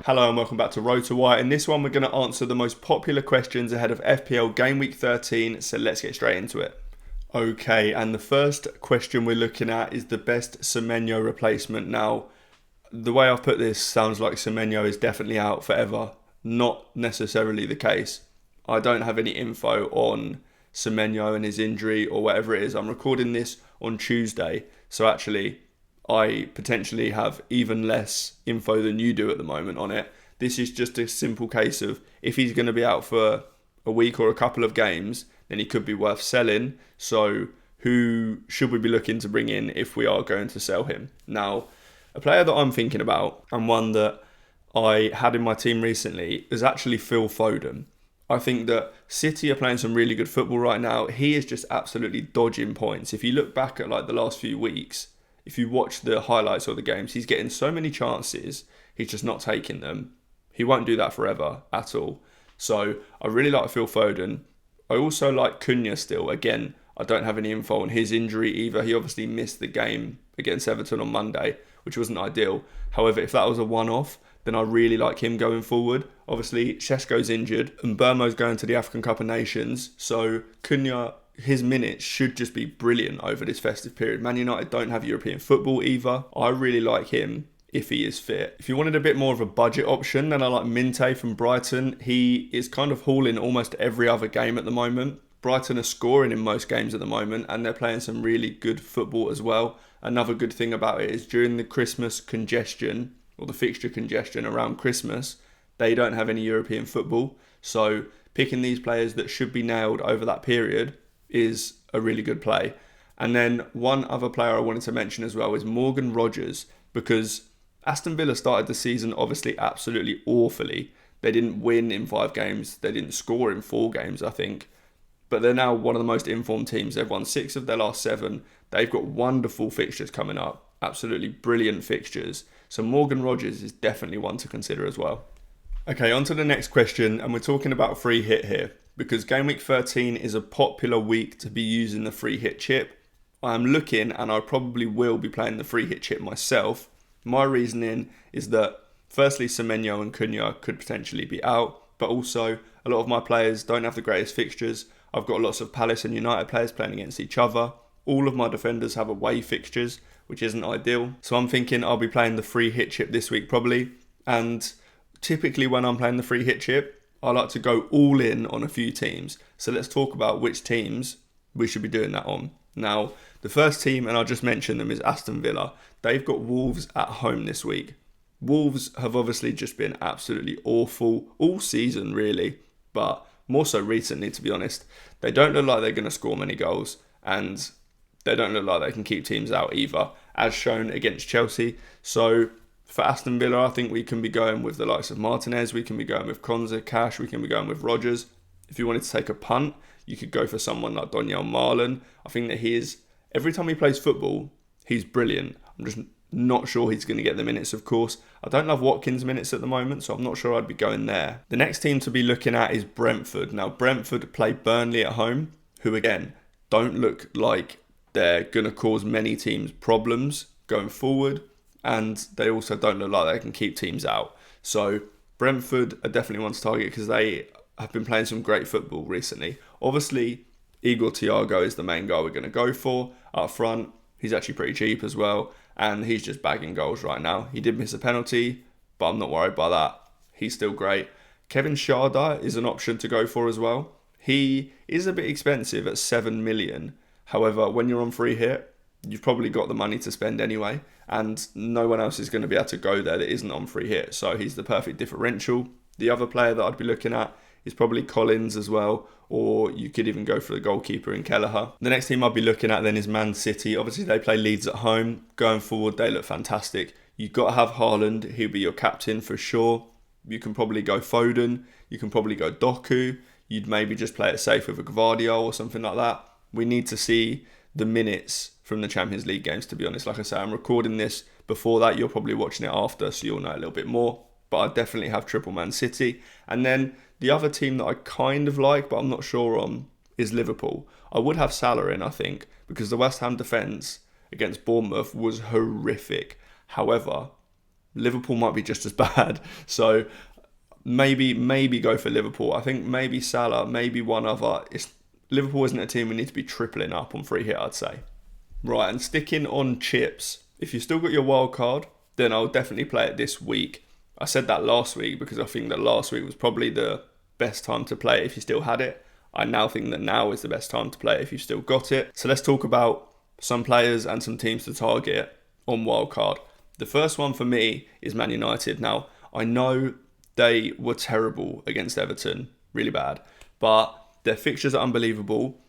Hello and welcome back to Road to Wire. In this one, we're going to answer the most popular questions ahead of FPL Gameweek 13, so let's get straight into it. Okay, and the first question we're looking at is the best Semenyo replacement. Now, the way I've put this sounds like Semenyo is definitely out forever. Not necessarily the case. I don't have any info on Semenyo and his injury or whatever it is. I'm recording this on Tuesday, so actually I potentially have even less info than you do at the moment on it. This is just a simple case of if he's going to be out for a week or a couple of games, then he could be worth selling. So who should we be looking to bring in if we are going to sell him? Now, a player that I'm thinking about and one that I had in my team recently is actually Phil Foden. I think that City are playing some really good football right now. He is just absolutely dodging points. If you look back at like the last few weeks, if you watch the highlights of the games, he's getting so many chances, he's just not taking them. He won't do that forever at all. So I really like Phil Foden. I also like Cunha still. Again, I don't have any info on his injury either. He obviously missed the game against Everton on Monday, which wasn't ideal. However, if that was a one-off, then I really like him going forward. Obviously, Šeško's injured and Burmo's going to the African Cup of Nations. So Cunha, his minutes should just be brilliant over this festive period. Man United don't have European football either. I really like him if he is fit. If you wanted a bit more of a budget option, then I like Minte from Brighton. He is kind of hauling almost every other game at the moment. Brighton are scoring in most games at the moment and they're playing some really good football as well. Another good thing about it is during the Christmas congestion or the fixture congestion around Christmas, they don't have any European football. So picking these players that should be nailed over that period is a really good play. And then one other player I wanted to mention as well is Morgan Rogers, because Aston Villa started the season obviously absolutely awfully. They didn't win in 5 games. They didn't score in 4 games, I think. But they're now one of the most informed teams. They've won 6 of their last 7. They've got wonderful fixtures coming up. Absolutely brilliant fixtures. So Morgan Rogers is definitely one to consider as well. Okay, on to the next question, and we're talking about free hit here, because Game Week 13 is a popular week to be using the free hit chip. I am looking, and I probably will be playing the free hit chip myself. My reasoning is that, firstly, Semenyo and Cunha could potentially be out, but also a lot of my players don't have the greatest fixtures. I've got lots of Palace and United players playing against each other. All of my defenders have away fixtures, which isn't ideal. So I'm thinking I'll be playing the free hit chip this week probably, and typically when I'm playing the free hit chip, I like to go all in on a few teams. So let's talk about which teams we should be doing that on. Now, the first team, and I'll just mention them, is Aston Villa. They've got Wolves at home this week. Wolves have obviously just been absolutely awful all season really, but more so recently to be honest. They don't look like they're going to score many goals, and they don't look like they can keep teams out either, as shown against Chelsea. So for Aston Villa, I think we can be going with the likes of Martinez, we can be going with Konza, Cash, we can be going with Rodgers. If you wanted to take a punt, you could go for someone like Donyell Marlon. I think that he is, every time he plays football, he's brilliant. I'm just not sure he's going to get the minutes, of course. I don't love Watkins' minutes at the moment, so I'm not sure I'd be going there. The next team to be looking at is Brentford. Now, Brentford play Burnley at home, who again, don't look like they're going to cause many teams problems going forward, and they also don't look like they can keep teams out. So Brentford are definitely one to target because they have been playing some great football recently. Obviously, Igor Thiago is the main guy we're going to go for up front. He's actually pretty cheap as well, and he's just bagging goals right now. He did miss a penalty, but I'm not worried by that. He's still great. Kevin Schade is an option to go for as well. He is a bit expensive at 7 million. However, when you're on free hit, you've probably got the money to spend anyway, and no one else is going to be able to go there that isn't on free hit. So he's the perfect differential. The other player that I'd be looking at is probably Collins as well, or you could even go for the goalkeeper in Kelleher. The next team I'd be looking at then is Man City. Obviously, they play Leeds at home. Going forward, they look fantastic. You've got to have Haaland. He'll be your captain for sure. You can probably go Foden. You can probably go Doku. You'd maybe just play it safe with a Gvardiol or something like that. We need to see the minutes from the Champions League games, to be honest. Like I say, I'm recording this before that. You're probably watching it after, so you'll know a little bit more. But I definitely have triple Man City. And then the other team that I kind of like, but I'm not sure on, is Liverpool. I would have Salah in, I think, because the West Ham defence against Bournemouth was horrific. However, Liverpool might be just as bad. So maybe go for Liverpool. I think maybe Salah, maybe one other. Liverpool isn't a team we need to be tripling up on free hit, I'd say. Right, and sticking on chips, if you've still got your wild card, then I'll definitely play it this week. I said that last week because I think that last week was probably the best time to play it if you still had it. I now think that now is the best time to play it if you've still got it. So let's talk about some players and some teams to target on wildcard. The first one for me is Man United. Now, I know they were terrible against Everton, really bad, but their fixtures are unbelievable.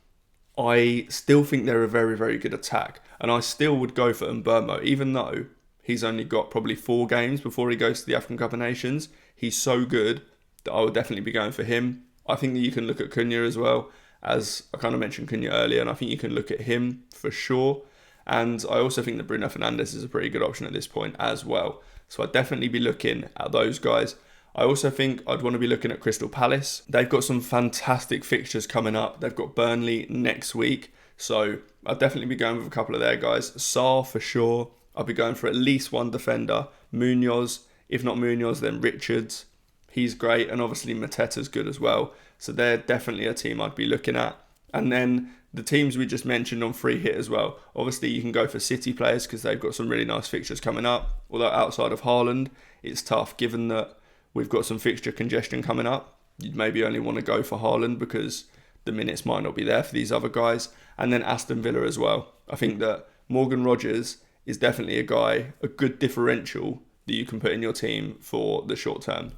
I still think they're a very, very good attack, and I still would go for Mbeumo, even though he's only got probably 4 games before he goes to the African Cup of Nations. He's so good that I would definitely be going for him. I think that you can look at Cunha as well, as I kind of mentioned Cunha earlier, and I think you can look at him for sure. And I also think that Bruno Fernandes is a pretty good option at this point as well. So I'd definitely be looking at those guys. I also think I'd want to be looking at Crystal Palace. They've got some fantastic fixtures coming up. They've got Burnley next week. So I'd definitely be going with a couple of their guys. Sarr for sure. I'll be going for at least one defender. Munoz, if not Munoz, then Richards. He's great, and obviously Mateta's good as well. So they're definitely a team I'd be looking at. And then the teams we just mentioned on free hit as well. Obviously you can go for City players because they've got some really nice fixtures coming up. Although outside of Haaland, it's tough given that we've got some fixture congestion coming up. You'd maybe only want to go for Haaland because the minutes might not be there for these other guys. And then Aston Villa as well. I think that Morgan Rogers is definitely a guy, a good differential that you can put in your team for the short term.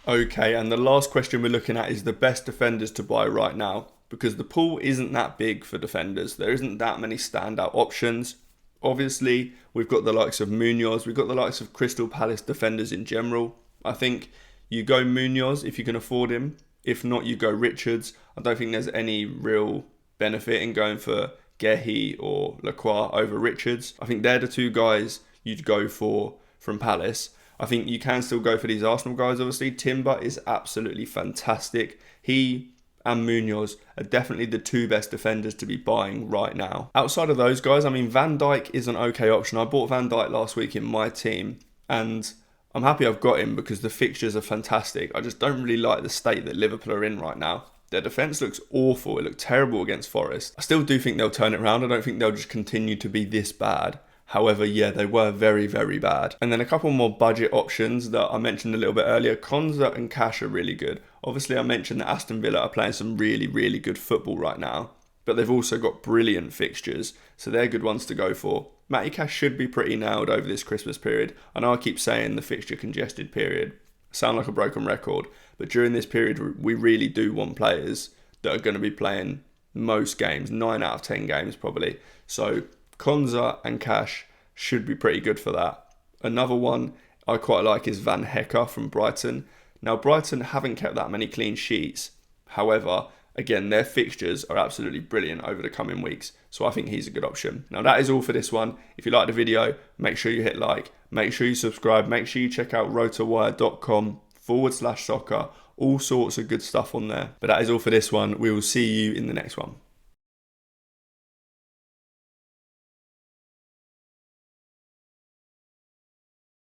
Okay, and the last question we're looking at is the best defenders to buy right now, because the pool isn't that big for defenders. There isn't that many standout options. Obviously, we've got the likes of Munoz, we've got the likes of Crystal Palace defenders in general. I think you go Munoz if you can afford him. If not, you go Richards. I don't think there's any real benefit in going for Gehi or Lacroix over Richards. I think they're the 2 guys you'd go for from Palace. I think you can still go for these Arsenal guys, obviously. Timber is absolutely fantastic. He and Munoz are definitely the 2 best defenders to be buying right now. Outside of those guys, I mean, Van Dijk is an okay option. I bought Van Dijk last week in my team, and I'm happy I've got him because the fixtures are fantastic. I just don't really like the state that Liverpool are in right now. Their defence looks awful. It looked terrible against Forest. I still do think they'll turn it around. I don't think they'll just continue to be this bad. However, yeah, they were very, very bad. And then a couple more budget options that I mentioned a little bit earlier. Konza and Cash are really good. Obviously, I mentioned that Aston Villa are playing some really, really good football right now. But they've also got brilliant fixtures. So they're good ones to go for. Matty Cash should be pretty nailed over this Christmas period. I know I keep saying the fixture congested period. I sound like a broken record. But during this period, we really do want players that are going to be playing most games. 9 out of 10 games probably. So Konza and Cash should be pretty good for that. Another one I quite like is Van Hecke from Brighton. Now, Brighton haven't kept that many clean sheets. However, again, their fixtures are absolutely brilliant over the coming weeks. So I think he's a good option. Now, that is all for this one. If you like the video, make sure you hit like. Make sure you subscribe. Make sure you check out rotowire.com/soccer. All sorts of good stuff on there. But that is all for this one. We will see you in the next one.